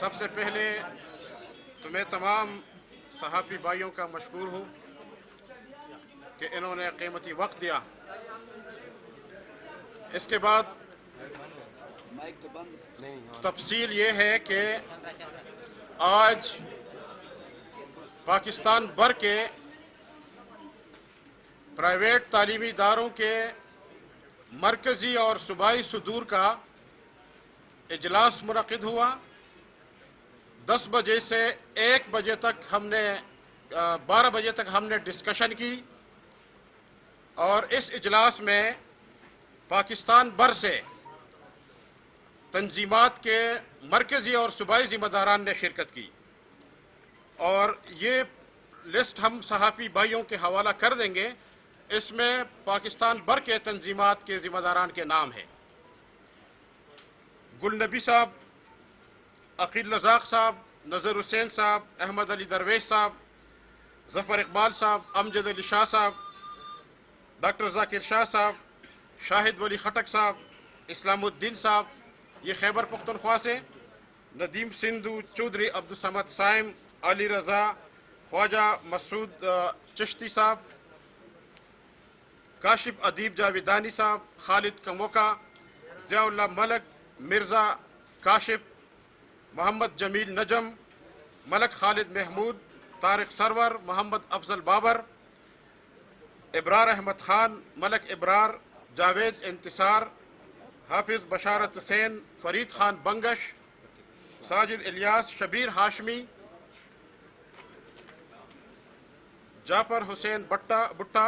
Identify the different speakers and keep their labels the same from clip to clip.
Speaker 1: सबसे पहले तो मैं तमाम सहाफ़ी भाइयों का मशकूर हूँ कि इन्होंने कीमती वक्त दिया। इसके बाद तफसील ये है कि आज पाकिस्तान भर के प्राइवेट तालीमी इदारों के मरकज़ी और सूबाई सदूर का इजलास मुनक़िद हुआ। 10 बजे से 1 बजे तक हमने 12 बजे तक हमने डिस्कशन की और इस इजलास में पाकिस्तान भर से तंजीमात के मरकज़ी और सूबाई ज़िम्मेदारान ने शिरकत की और ये लिस्ट हम सहाफ़ी भाइयों के हवाला कर देंगे। इसमें पाकिस्तान भर के तंजीमात के ज़िम्मेदारान के नाम हैं: गुल नबी साहब, अकील रज़ाक साहब, नज़र हुसैन साहब, अहमद अली दरवेश साहब, ज़फ़र इकबाल साहब, अमजद अली शाह साहब, डॉक्टर ज़ाकिर शाह साहब, शाहिद वली खटक साहब, इस्लामुद्दीन साहब, ये खैबर पख्तूनख्वा से, नदीम सिंधु, चौधरी अब्दुल समद साइम, अली रज़ा, ख्वाजा मसूद चिश्ती साहब, काशिफ अदीब जावेदानी साहब, खालिद कमोका, ज़ियाउल्लाह मलक, मिर्ज़ा काशिफ, मोहम्मद जमील नजम, मलक खालिद महमूद, तारिक सरवर, मोहम्मद अफजल बाबर, इब्रार अहमद खान, मलक इब्रार, जावेद इंतिसार, हाफिज़ बशारत हुसैन, फरीद खान बंगश, साजिद इलियास, शबीर हाशमी, जाफर हुसैन भुट्टा,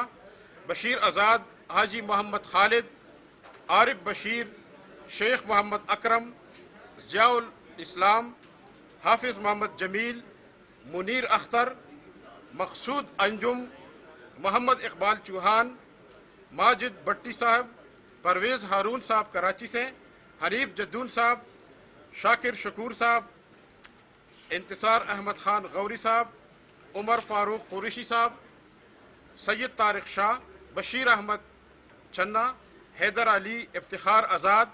Speaker 1: बशीर आज़ाद, हाजी मोहम्मद खालिद, आरिफ बशीर, शेख मोहम्मद अकरम, ज़ियाउल इस्लाम, हाफिज़ मोहम्मद जमील, मुनीर अख्तर, मकसूद अंजुम, मोहम्मद इकबाल चौहान, माजिद भट्टी साहब, परवेज़ हारून साहब कराची से, हनीफ जद्दून साहब, शाकिर शकूर साहब, इंतिसार अहमद खान गौरी साहब, उमर फारूक कुरैशी साहब, सैयद तारिक शाह, बशीर अहमद छन्ना, हैदर अली, इफ्तिखार आज़ाद,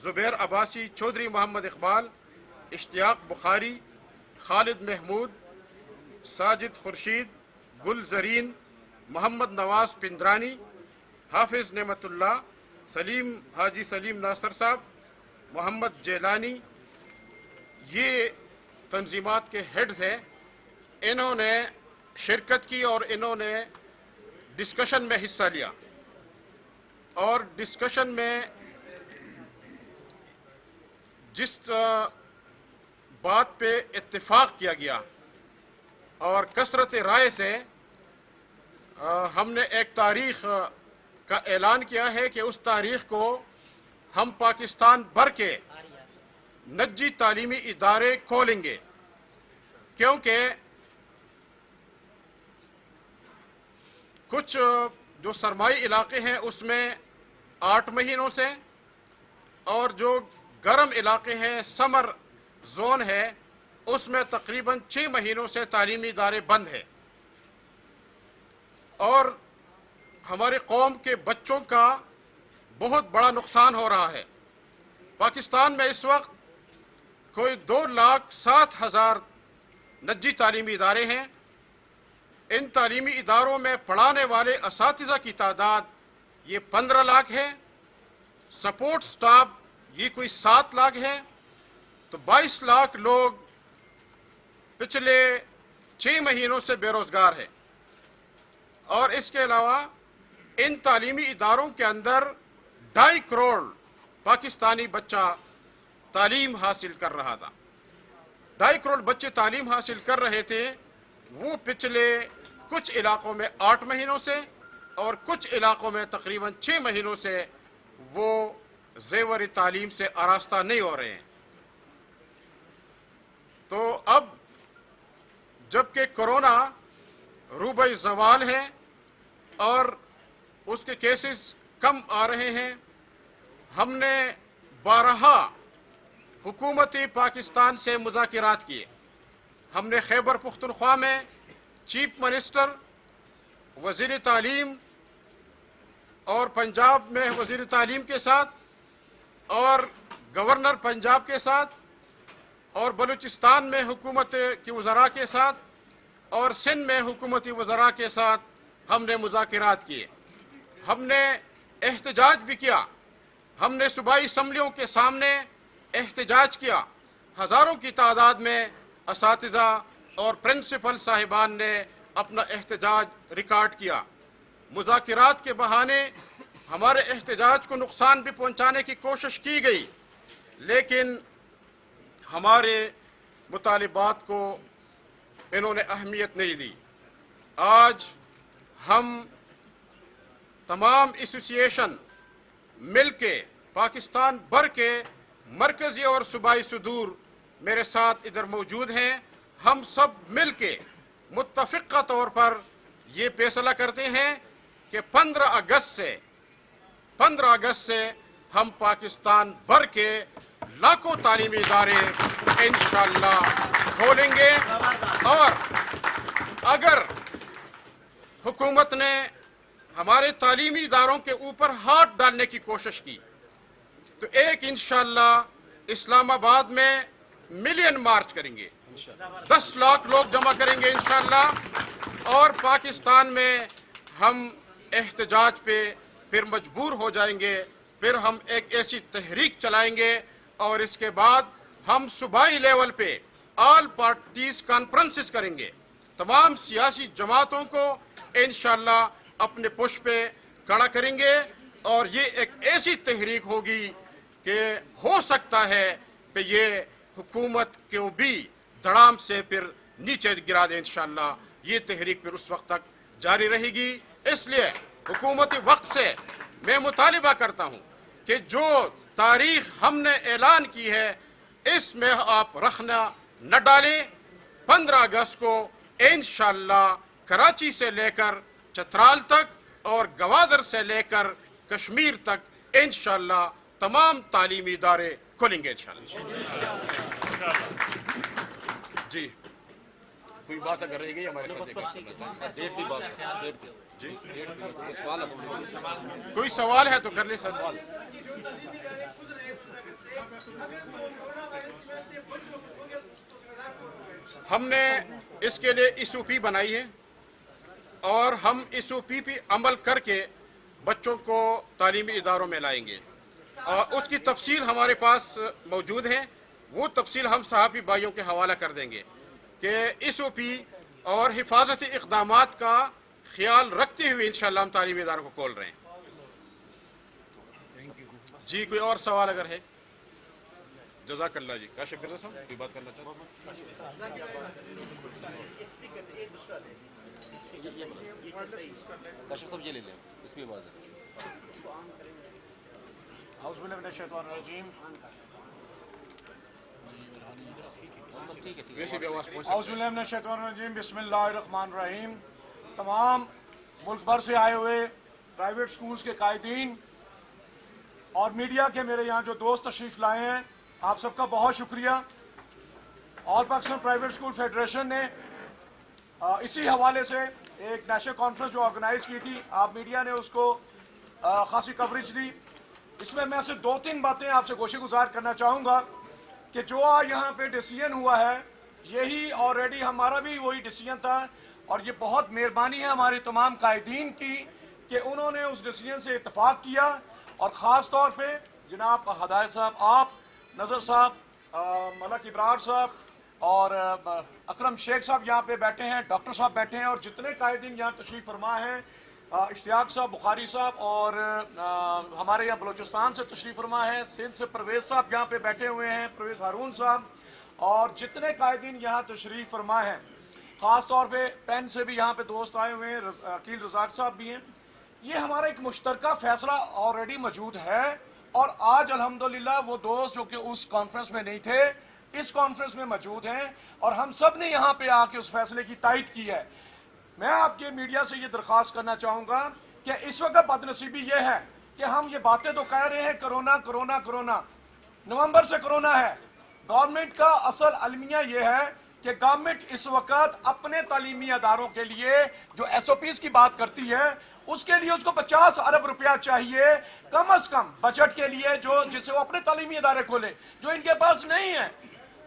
Speaker 1: ज़ुबैर अब्बासी, चौधरी मोहम्मद इकबाल, इश्तियाक बुखारी, खालिद महमूद, साजिद खुर्शीद, गुल ज़रीन, मोहम्मद नवाज़ पिंदरानी, हाफिज़ नेमतुल्लाह, सलीम हाजी सलीम नासर साहब, मोहम्मद जेलानी, ये तंजीमात के हेड्स हैं। इन्होंने शिरकत की और इन्होंने डिस्कशन में हिस्सा लिया और डिस्कशन में जिस बात पे इत्तेफाक किया गया और कसरत राय से हमने एक तारीख़ का ऐलान किया है कि उस तारीख़ को हम पाकिस्तान भर के निजी तालीमी इदारे खोलेंगे, क्योंकि कुछ जो सरमाई इलाके हैं उसमें 8 महीनों से और जो गर्म इलाके हैं, समर जोन है, उसमें तकरीबन 6 महीनों से तालीमी इदारे बंद हैं और हमारे कौम के बच्चों का बहुत बड़ा नुकसान हो रहा है। पाकिस्तान में इस वक्त कोई 2,07,000 निजी तालीमी इदारे हैं। इन तालीमी इदारों में पढ़ाने वाले असातिज़ा की तादाद ये 15 लाख है, सपोर्ट स्टाफ ये कोई 7 लाख है, तो 22 लाख लोग पिछले 6 महीनों से बेरोज़गार हैं। और इसके अलावा इन तालीमी इदारों के अंदर 2.5 करोड़ पाकिस्तानी बच्चा तालीम हासिल कर रहा था। 2.5 करोड़ बच्चे तालीम हासिल कर रहे थे। वो पिछले कुछ इलाकों में 8 महीनों से और कुछ इलाकों में तकरीबन 6 महीनों से वो ज़ेवर तालीम से आरास्ता नहीं हो रहे हैं। तो अब जबकि कोरोना रूबे ज़वाल है और उसके केसेस कम आ रहे हैं, हमने 12 हुकूमती पाकिस्तान से मुज़ाकिरात किए। हमने खैबर पख्तूनख्वा में चीफ मिनिस्टर, वज़ीर तालीम और पंजाब में वज़ीर तालीम के साथ और गवर्नर पंजाब के साथ اور بلوچستان میں حکومت کی وزراء کے ساتھ اور سندھ میں حکومتی وزراء کے ساتھ ہم نے مذاکرات کیے، ہم نے احتجاج بھی کیا، ہم نے صوبائی اسمبلیوں کے سامنے احتجاج کیا، ہزاروں کی تعداد میں اساتذہ اور پرنسپل صاحبان نے اپنا احتجاج ریکارڈ کیا۔ مذاکرات کے بہانے ہمارے احتجاج کو نقصان بھی پہنچانے کی کوشش کی گئی، لیکن ہمارے مطالبات کو انہوں نے اہمیت نہیں دی۔ آج ہم تمام ایسوسی ایشن مل کے پاکستان بھر کے مرکزی اور صوبائی صدور میرے ساتھ ادھر موجود ہیں، ہم سب مل کے متفقہ طور پر یہ فیصلہ کرتے ہیں کہ 15 اگست سے ہم پاکستان بھر کے لاکھوں تعلیمی ادارے انشاءاللہ کھولیں گے، اور اگر حکومت نے ہمارے تعلیمی اداروں کے اوپر ہاتھ ڈالنے کی کوشش کی تو ایک انشاءاللہ اسلام آباد میں ملین مارچ کریں گے، 10 لاکھ لوگ جمع کریں گے انشاءاللہ، اور پاکستان میں ہم احتجاج پہ پھر مجبور ہو جائیں گے، پھر ہم ایک ایسی تحریک چلائیں گے، اور اس کے بعد ہم صوبائی لیول پہ آل پارٹیز کانفرنسز کریں گے، تمام سیاسی جماعتوں کو انشاءاللہ اپنے پش پہ کھڑا کریں گے، اور یہ ایک ایسی تحریک ہوگی کہ ہو سکتا ہے کہ یہ حکومت کو بھی دھڑام سے پھر نیچے گرا دے انشاءاللہ۔ یہ تحریک پھر اس وقت تک جاری رہے گی۔ اس لیے حکومتی وقت سے میں مطالبہ کرتا ہوں کہ جو تاریخ ہم نے اعلان کی ہے اس میں آپ رخنا نہ ڈالیں۔ 15 اگست کو انشاءاللہ کراچی سے لے کر چترال تک اور گوادر سے لے کر کشمیر تک انشاءاللہ تمام تعلیمی ادارے کھولیں گے انشاءاللہ۔ جی کوئی بات اگر رہ گئی ہمارے ساتھ جی کوئی سوال ہے تو کر لیں سر۔ ہم نے اس کے لیے ایس او پی بنائی ہے، اور ہم ایس او پی پہ عمل کر کے بچوں کو تعلیمی اداروں میں لائیں گے، اور اس کی تفصیل ہمارے پاس موجود ہے، وہ تفصیل ہم صحافی بھائیوں کے حوالہ کر دیں گے کہ ایس او پی اور حفاظتی اقدامات کا خیال رکھتے ہوئے انشاءاللہ ہم تعلیمی اداروں کو کھول رہے ہیں۔ جی کوئی اور سوال اگر ہے؟ جزاک اللہ جی۔ کاشف مرزا صاحب کوئی بات کرنا چاہتے ہیں؟
Speaker 2: کاشف صاحب یہ لے لیں، اس میں آواز ہے۔
Speaker 3: اعوذ باللہ من الشیطان الرجیم،
Speaker 1: ویسے بھی آواز پہنچ
Speaker 3: اعوذ باللہ من الشیطان الرجیم، بسم اللہ الرحمن الرحیم۔ تمام ملک بھر سے آئے ہوئے پرائیویٹ سکولز کے قائدین اور میڈیا کے میرے یہاں جو دوست تشریف لائے ہیں، آپ سب کا بہت شکریہ۔ آل پاکستان پرائیویٹ سکول فیڈریشن نے اسی حوالے سے ایک نیشنل کانفرنس جو آرگنائز کی تھی، آپ میڈیا نے اس کو خاصی کوریج دی۔ اس میں صرف 2-3 باتیں آپ سے گوشہ گزار کرنا چاہوں گا کہ جو یہاں پہ ڈیسیژن ہوا ہے یہی آلریڈی ہمارا بھی وہی ڈیسیژن تھا، اور یہ بہت مہربانی ہے ہمارے تمام قائدین کی کہ انہوں نے اس ڈیسیژن سے اتفاق کیا، اور خاص طور پہ جناب ہدایت صاحب، آپ نظر صاحب، ملک ابرار صاحب اور اکرم شیخ صاحب یہاں پہ بیٹھے ہیں، ڈاکٹر صاحب بیٹھے ہیں، اور جتنے قائدین یہاں تشریف فرما ہیں، اشتیاق صاحب، بخاری صاحب، اور ہمارے یہاں بلوچستان سے تشریف فرما ہے، سندھ سے پرویز صاحب یہاں پہ بیٹھے ہوئے ہیں، پرویز ہارون صاحب، اور جتنے قائدین یہاں تشریف فرما ہیں، خاص طور پہ پین سے بھی یہاں پہ دوست آئے ہوئے ہیں، عقیل رزاق صاحب بھی ہیں۔ یہ ہمارا ایک مشترکہ فیصلہ آلریڈی موجود ہے، اور آج الحمدللہ وہ دوست جو کہ اس کانفرنس میں نہیں تھے اس کانفرنس میں موجود ہیں، اور ہم سب نے یہاں پہ آ کے اس فیصلے کی تائید کی ہے۔ میں آپ کے میڈیا سے یہ درخواست کرنا چاہوں گا کہ اس وقت بدنصیبی یہ ہے کہ ہم یہ باتیں تو کہہ رہے ہیں کرونا کرونا کرونا، نومبر سے کرونا ہے۔ گورنمنٹ کا اصل المیہ یہ ہے کہ گورنمنٹ اس وقت اپنے تعلیمی اداروں کے لیے جو ایس او پیز کی بات کرتی ہے اس کے لیے اس کو 50 ارب روپیہ چاہیے کم از کم بجٹ کے لیے، جو جسے وہ اپنے تعلیمی ادارے کھولے، جو ان کے پاس نہیں ہے۔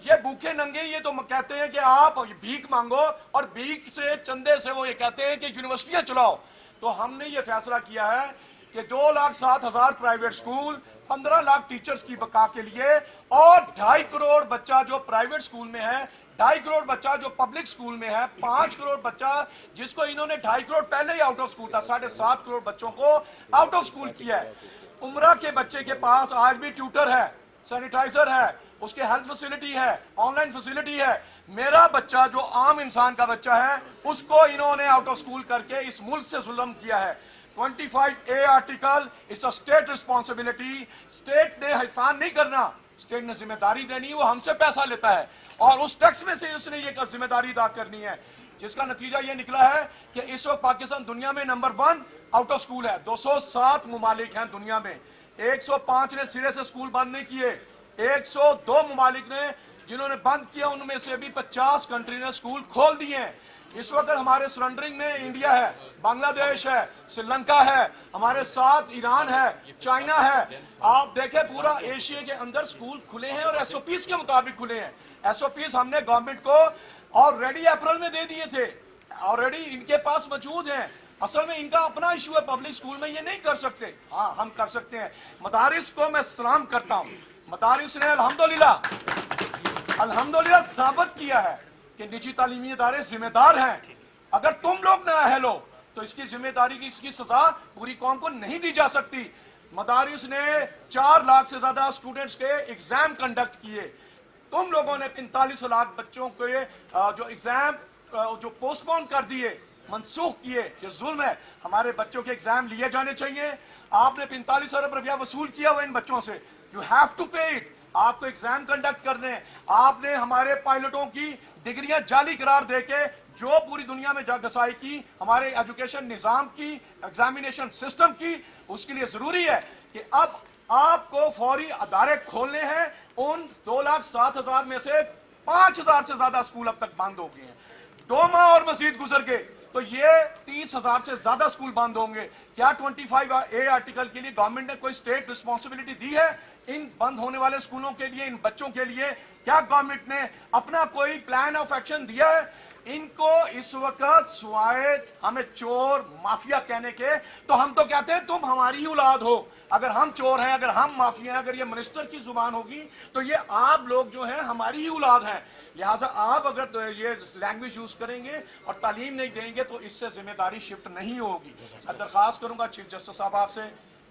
Speaker 3: ये भूखे नंगे ये तो कहते हैं कि आप भीख मांगो और भीख से चंदे से वो ये कहते हैं कि यूनिवर्सिटियां चलाओ। तो हमने ये फैसला किया है कि 2,07,000 प्राइवेट स्कूल, 15 लाख टीचर्स की बका के लिए और 2.5 करोड़ बच्चा जो प्राइवेट स्कूल में है, 2.5 करोड़ बच्चा जो पब्लिक स्कूल में है, 5 करोड़ बच्चा जिसको इन्होंने 2.5 करोड़ पहले ही आउट ऑफ स्कूल था, 7.5 करोड़ बच्चों को आउट ऑफ स्कूल किया है। उम्रा के बच्चे के पास आज भी ट्यूटर है, सैनिटाइजर है, उसके हेल्थ फैसिलिटी है, ऑनलाइन फैसिलिटी है। मेरा बच्चा जो आम इंसान का बच्चा है उसको इन्होंने आउट ऑफ स्कूल करके इस मुल्क से जुल्म किया है। 25A article, it's a state responsibility. State ने एहसान नहीं करना, स्टेट ने जिम्मेदारी देनी, वो हमसे पैसा लेता है और उस टैक्स में से उसने ये जिम्मेदारी अदा करनी है, जिसका नतीजा ये निकला है कि इस वक्त पाकिस्तान दुनिया में नंबर 1 आउट ऑफ स्कूल है। 207 मुमालिक हैं दुनिया में, 105 ने सिरे से स्कूल बंद नहीं किए, 102 मुमालिक ने जिन्होंने बंद किया उनमें से भी 50 कंट्री ने स्कूल खोल दिए हैं। इस वक्त हमारे सरेंडरिंग में इंडिया है, बांग्लादेश है, श्रीलंका है, हमारे साथ ईरान है, चाइना है। आप देखें पूरा एशिया के अंदर स्कूल खुले हैं और एसओपीज के मुताबिक खुले हैं। एसओपीज हमने गवर्नमेंट को ऑलरेडी अप्रैल में दे दिए थे, ऑलरेडी इनके पास मौजूद हैं। असल में इनका अपना इशू है, पब्लिक स्कूल में ये नहीं कर सकते, हाँ हम कर सकते हैं। मदारिस को मैं सलाम करता हूँ, मदारिस ने अल्हम्दुलिल्लाह साबित किया है कि निजी तालीमी इदारे जिम्मेदार हैं। अगर तुम लोग ना अहल हो तो इसकी जिम्मेदारी की इसकी सजा पूरी कौम को नहीं दी जा सकती। मदारिस ने 4 लाख से ज्यादा स्टूडेंट्स के एग्जाम कंडक्ट किए। तुम लोगों ने 45 लाख बच्चों के जो एग्जाम जो पोस्टपोन कर दिए, मनसूख किए, ये जुल्म है। हमारे बच्चों के एग्जाम लिए जाने चाहिए। आपने 45 अरब रुपया वसूल किया हुआ इन बच्चों से, यू हैव टू पे इट। आपको एग्जाम कंडक्ट करने, आपने हमारे पायलटों की डिग्रियां जाली करार देके जो पूरी दुनिया में जागसाई की, हमारे एजुकेशन निजाम की, एग्जामिनेशन सिस्टम की, उसके लिए जरूरी है कि अब आपको फौरी अदारे खोलने हैं। उन 2,07,000 में से 5,000 से ज्यादा स्कूल अब तक बंद हो गए हैं। 2 माह और मजीद गुजर गए तो ये 30,000 से ज्यादा स्कूल बंद होंगे। क्या 25A आर्टिकल के लिए गवर्नमेंट ने कोई स्टेट रिस्पॉन्सिबिलिटी दी है इन बंद होने वाले स्कूलों के लिए, इन बच्चों के लिए? क्या गवर्नमेंट ने अपना कोई प्लान ऑफ एक्शन दिया है? इनको इस वक्त सुवाए हमें चोर माफिया कहने के, तो हम तो कहते हैं तुम हमारी ही औलाद हो। अगर हम चोर हैं, अगर हम माफिया हैं, अगर ये मिनिस्टर की जुबान होगी तो ये आप लोग जो हैं हमारी ही औलाद हैं। लिहाजा आप अगर तो ये लैंग्वेज यूज करेंगे और तालीम नहीं देंगे तो इससे जिम्मेदारी शिफ्ट नहीं होगी। मैं दरख्वास्त करूंगा चीफ जस्टिस साहब आपसे,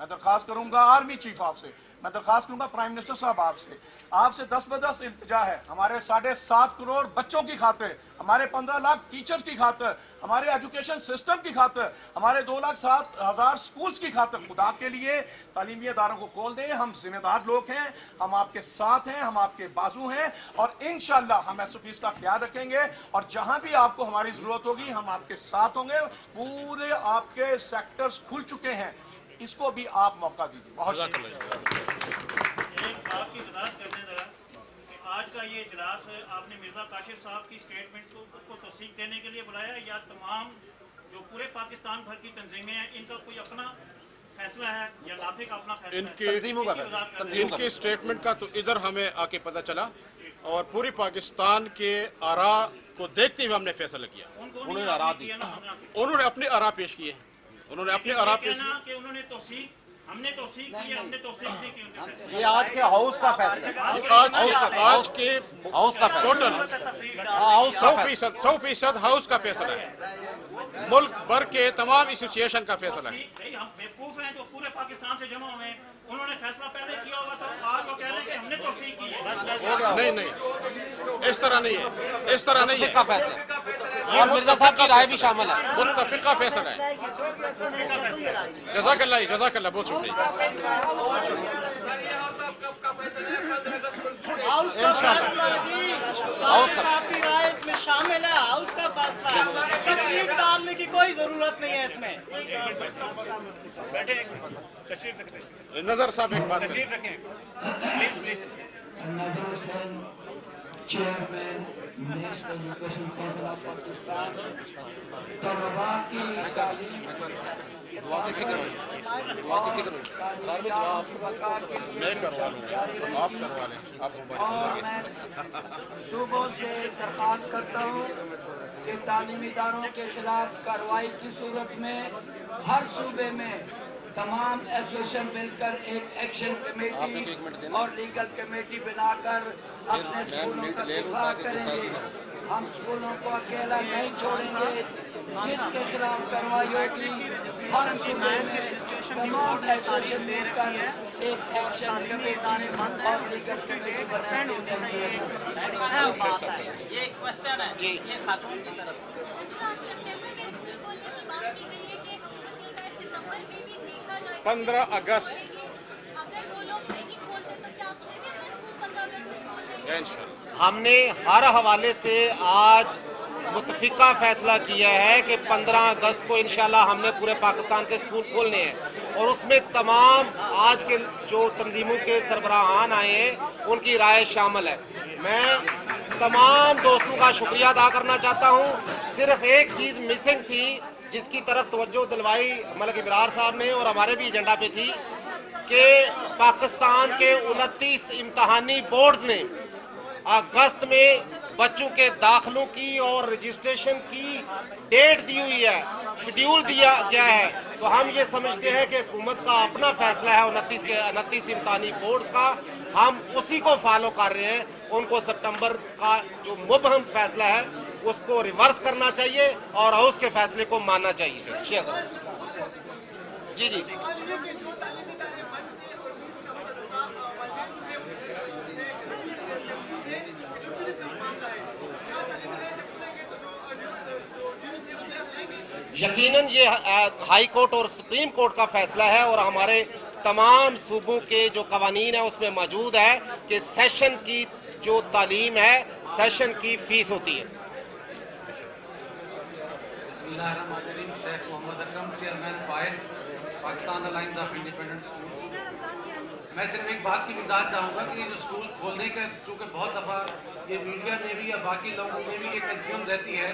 Speaker 3: मैं दरख्वास्त करूंगा आर्मी चीफ आपसे, मैं दरख्वास्त करूंगा प्राइम मिनिस्टर साहब आपसे 10 ब-10 इल्तिजा है। हमारे 7.5 करोड़ बच्चों की खातिर, हमारे 15 लाख टीचर्स की खातिर, हमारे एजुकेशन सिस्टम की खातिर, हमारे 2,07,000 स्कूल्स की खातिर खुदा के लिए तालीमी इदारों को खोल दें। हम जिम्मेदार लोग हैं, हम आपके साथ हैं, हम आपके बाजू हैं और इंशाअल्लाह हम एसओपीज का ख्याल रखेंगे और जहां भी आपको हमारी जरूरत होगी हम आपके साथ होंगे। पूरे आपके सेक्टर्स खुल चुके हैं, इसको भी आप मौका दीजिए। बहुत
Speaker 4: एक आपकी वजाहत कर दें जरा कि आज का ये इजलास आपने मिर्जा काशिफ साहब की स्टेटमेंट को उसको तस्दीक देने के लिए बुलाया या तमाम जो पूरे पाकिस्तान भर की तंजीमें हैं इनका कोई अपना फैसला है या नाफे का अपना फैसला है?
Speaker 1: इनकी स्टेटमेंट का तो इधर हमें आके पता चला और पूरी पाकिस्तान के आरा को देखते हुए हमने फैसला किया। उन्होंने अपने आरा पेश किए, उन्होंने अपने आरा पेश किए।
Speaker 4: उन्होंने तौसीक, हमने तौसीक की, हमने तौसीक दी कि उनके फैसले।
Speaker 2: ये आज के हाउस का फैसला है,
Speaker 1: आज के
Speaker 2: हाउस का
Speaker 1: टोटल 100% हाउस का फैसला है, मुल्क भर के तमाम एसोसिएशन का फैसला है।
Speaker 4: हम बेवकूफ हैं जो पूरे पाकिस्तान से जमा हुए हैं, उन्होंने फैसला पहले किया हुआ था, आज वो कह रहे हैं कि हमने तौसीक की है।
Speaker 1: नहीं, इस तरह नहीं है, इस तरह नहीं है।
Speaker 2: का फैसला और मिर्जा साहब की राय भी शामिल है,
Speaker 1: मुत्तफिका फैसला है। जज़ाकल्लाह, बहुत शुक्रिया।
Speaker 5: हाउस आपकी राय इसमें शामिल है, हाउस का फैसला है, तफरीक डालने की कोई जरूरत नहीं है इसमें।
Speaker 4: बैठे तशरीफ रखें,
Speaker 1: नजर साहब एक बात
Speaker 4: तशरीफ रखें please.
Speaker 6: Chairman national education council of Pakistan तलबा की तालीम
Speaker 1: मैं करवा लूँगा, आप करवा लें, आप
Speaker 6: और मैं सूबों से दरख्वास्त करता हूँ कि तालीमी इदारों के खिलाफ कार्रवाई की सूरत में हर सूबे में तमाम एसोसिएशन मिलकर एक एक्शन कमेटी और लीगल कमेटी बनाकर अपने स्कूलों का दिफा करेंगे। हम स्कूलों को अकेला नहीं छोड़ेंगे, जिसके खिलाफ कार्रवाई होगी हर सूबे में तमाम एसोसिएशन मिलकर एक एक्शन कमेटी और लीगल कमेटी बनाएंगे।
Speaker 5: ये क्वेश्चन है
Speaker 2: जी।
Speaker 5: ये खातून की तरफ
Speaker 7: सितंबर में स्कूल खोलने की बात की गई है कि सितंबर में भी देखा जाए
Speaker 1: 15 अगस्त
Speaker 7: अगर वो लोग नहीं खोलते तो क्या आप फिर भी अपने स्कूल 15 अगस्त से खोल देंगे?
Speaker 1: इंशाल्लाह।
Speaker 2: हमने हर हवाले से आज मुतफिका फैसला किया है कि 15 अगस्त को इंशाल्लाह हमने पूरे पाकिस्तान के स्कूल खोलने हैं और उसमें तमाम आज के जो तंजीमों के सरबराहान आए हैं उनकी राय शामिल है। मैं तमाम दोस्तों का शुक्रिया अदा करना चाहता हूँ। सिर्फ एक चीज़ मिसिंग थी जिसकी तरफ तवज्जो दिलवाई मलिक इब्रार साहब ने और हमारे भी एजेंडा पे थी कि पाकिस्तान के 29 इम्तहानी बोर्ड ने अगस्त में बच्चों के दाखिलों की और रजिस्ट्रेशन की डेट दी हुई है, शेड्यूल दिया गया है। तो हम ये समझते हैं कि हुकूमत का अपना फैसला है 29 इम्तहानी बोर्ड का, हम उसी को फॉलो कर रहे हैं। उनको सितंबर का जो मुबहम फैसला है उसको रिवर्स करना चाहिए और हाउस के फैसले को मानना चाहिए। जी जी यकीनन ये हाई कोर्ट और सुप्रीम कोर्ट का फैसला है और हमारे तमाम सूबों के जो कवानीन है उसमें मौजूद है कि सेशन की जो तालीम है सेशन की फीस होती है।
Speaker 8: बिस्मिल्लाहिर्रहमानिर्रहीम। Sheikh Mohammad Akram, chairman PAIS, Pakistan alliance of independent school. मैं सिर्फ एक बात की वजाहत चाहूँगा कि ये जो स्कूल खोलने का चूँकि बहुत दफ़ा ये मीडिया में भी या बाकी लोगों में भी ये कंफ्यूजन रहती है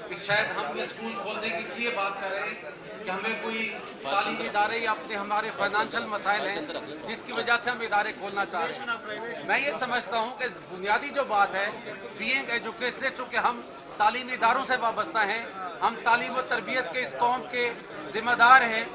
Speaker 8: कि शायद हम ये स्कूल खोलने की इसलिए बात कर रहे हैं कि हमें कोई तालीमी इदारे या अपने हमारे फाइनेंशियल मसाइल हैं जिसकी वजह से हम इदारे खोलना चाह रहे हैं। मैं ये समझता हूँ कि बुनियादी जो बात है बीइंग एजुकेटेड, चूँकि हम तालीमी इदारों से वाबस्ता हैं, हम तालीम और तरबियत के इस कौम के ज़िम्मेदार हैं,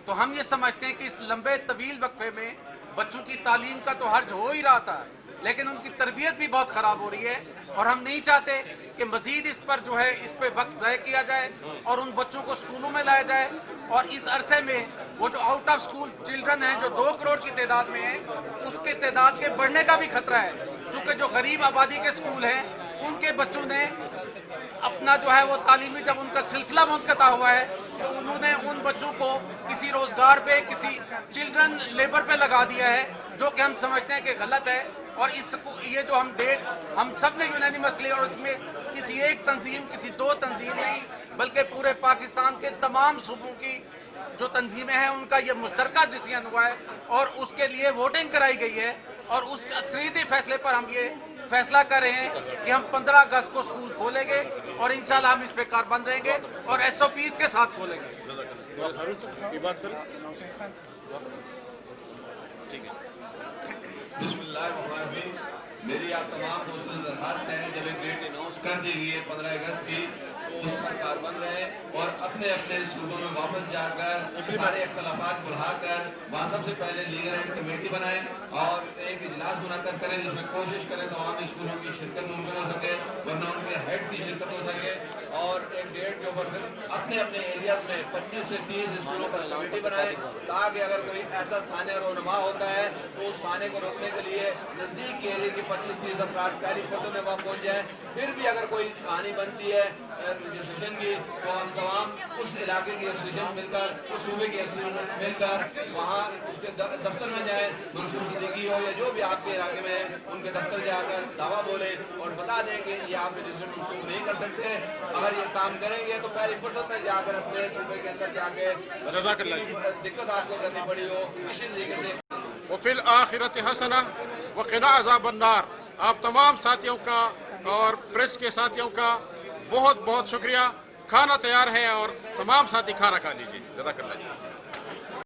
Speaker 8: तो हम ये समझते हैं कि इस लंबे तवील वक्फे में बच्चों की तालीम का तो हर्ज हो ही रहा था, लेकिन उनकी तरबियत भी बहुत ख़राब हो रही है और हम नहीं चाहते कि मज़ीद इस पर जो है इस पर वक्त ज़ाय किया जाए और उन बच्चों को स्कूलों में लाया जाए। और इस अरसे में वो जो आउट ऑफ स्कूल चिल्ड्रन हैं जो 2 करोड़ की तादाद में हैं, उसके तादाद के बढ़ने का भी खतरा है, क्योंकि जो गरीब आबादी के स्कूल हैं उनके बच्चों ने अपना जो है वो तालीमी जब उनका सिलसिला मुनक़ता हुआ है तो उन्होंने उन बच्चों को किसी रोज़गार पे, किसी चिल्ड्रन लेबर पे लगा दिया है, जो कि हम समझते हैं कि गलत है। और ये जो हम डेट हम सब ने यूनानिमसली और इसमें किसी एक तंजीम, किसी 2 तंजीम नहीं बल्कि पूरे पाकिस्तान के तमाम सूबों की जो तंजीमें हैं उनका ये मुश्तरका डिसीजन हुआ है और उसके लिए वोटिंग कराई गई है और उस अक्सरियती फैसले पर हम ये फैसला कर रहे हैं कि हम 15 अगस्त को स्कूल खोलेंगे और इंशाल्लाह हम इस पे कारबंद रहेंगे और SOPs के साथ खोलेंगे।
Speaker 9: बिस्मिल्लाहिर्रहमानिर्रहीम। मेरी आप तमाम दोस्तों से दरखास्त है, जब एक डेट अनाउंस कर दी गई है 15 अगस्त की, तो उस पर कारबंद रहे और अपने अपने सूबों में वापस जाकर सारे इख्तलाफात बुलाकर वहाँ सबसे पहले लीगल एड कमेटी बनाएं और एक इजलास मुनक्कद करें जिसमें कोशिश करें तमाम स्कूलों की शिरकत मुमकिन हो सके, वरना उनके हेड्स की शिरकत हो सके। और एक डेट के ऊपर फिर अपने अपने एरिया में 25 से 30 स्कूलों पर कमेटी बनाएं ताकि अगर कोई ऐसा साने रोनमा होता है तो उस साने को रोकने के लिए नज़दीक के एरिया की 25-30 अफराद पहली फसल में वहाँ पहुँच जाए। फिर भी अगर कोई कहानी बनती है रजिस्ट्रेशन की तो हम तमाम उस इलाके की एसोसिएशन मिलकर, उस सूबे की एसोसिएशन मिलकर वहाँ उसके दफ्तर में जाए, मंसूर सिद्दीकी हो या जो भी आपके इलाके में है उनके दफ्तर जाकर दावा बोले और बता दें कि ये आप रजिस्ट्रेशन मंसूख नहीं कर सकते। अगर ये काम करेंगे तो पहली फुर्सत में जाकर अपने सूबे के अंदर जाके दिक्कत आपको करनी पड़ी हो, इसी तरीके से
Speaker 1: वफ़िल आखिरत हसना वक़िना अज़ाबन नार। आप तमाम साथियों का اور پریس کے ساتھیوں کا بہت بہت شکریہ. کھانا تیار ہے اور تمام ساتھی کھانا کھا لیجیے. جزاک اللہ.